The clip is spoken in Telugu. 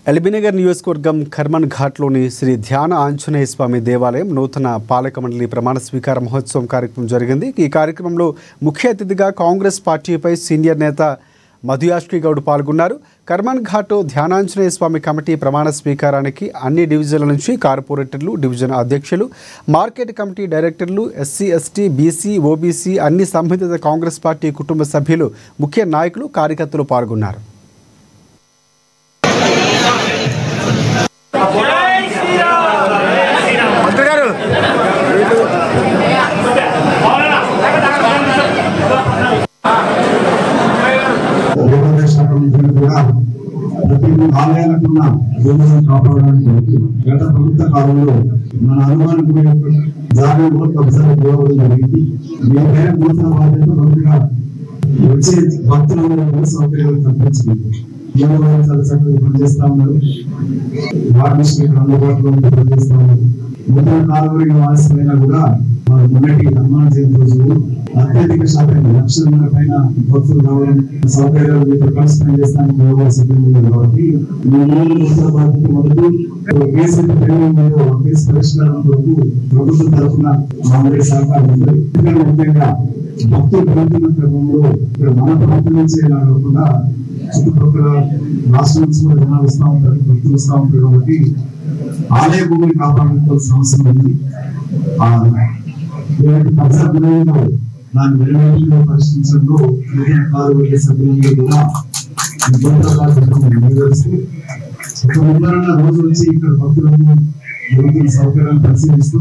ఎల్బీనగర్ నియోజకవర్గం కర్మన్ ఘాట్లోని శ్రీ ధ్యాన ఆంజనేయ స్వామి దేవాలయం నూతన పాలక మండలి ప్రమాణ స్వీకార మహోత్సవం కార్యక్రమం జరిగింది. ఈ కార్యక్రమంలో ముఖ్య అతిథిగా కాంగ్రెస్ పార్టీపై సీనియర్ నేత మధుయాష్కి గౌడ్ పాల్గొన్నారు. కర్మన్ ఘాట్ ధ్యానాంజనేయ స్వామి కమిటీ ప్రమాణ స్వీకారానికి అన్ని డివిజన్ల నుంచి కార్పొరేటర్లు, డివిజన్ అధ్యక్షులు, మార్కెట్ కమిటీ డైరెక్టర్లు, ఎస్సీ, ఎస్టీ, బీసీ, ఓబీసీ అన్ని సంబంధిత కాంగ్రెస్ పార్టీ కుటుంబ సభ్యులు, ముఖ్య నాయకులు, కార్యకర్తలు పాల్గొన్నారు. కాపాడడానికి గత ప్రభుత్వ కాలంలో మన అనుమానం ఒకసారి జరిగింది. మీపైన పూర్తి బాధ్యత మొదటిగా వచ్చే భక్తులందరూ సౌకర్యాలు కల్పించింది. చాలా చక్కగా పనిచేస్తా ఉన్నారు. వాటిని అందుబాటులో పనిచేస్తా ఉన్నారు. మొదటి కాలంలో ఆలస్యమైనా కూడా మన మొన్నటి హనుమాన్ జయంతి రోజు అత్యధిక శాతం లక్షల పైన భక్తులు రావడం, సౌకర్యాలు మీతో కలిసి పనిచేస్తానికి సిద్ధంగా కాబట్టి మొదలు కేసు పరిష్కారం కొరకు ప్రభుత్వం తరఫున మామూలు సహకారం ఉంది. ముఖ్యంగా భక్తులు పెరుగుతున్న క్రమంలో ఇక్కడ మన ప్రాంతం నుంచే కాకుండా చుట్టుపక్కల రాష్ట్రం నుంచి కూడా జనాలు వస్తూ ఉంటారు, భక్తులు వస్తూ ఉంటారు. కాబట్టి ఆలయ భూమిని కాపాడుకోవాల్సిన అవసరం ఉంది. దాన్ని వెలువెట్టుగా పరిష్కరించడంలో కార్యవర్గ సభ్యులందరూ కూడా నిర్వహిస్తూ ఒక ఉదాహరణ రోజు వచ్చి ఇక్కడ భక్తులకు సౌకర్యాలు పరిశీలిస్తూ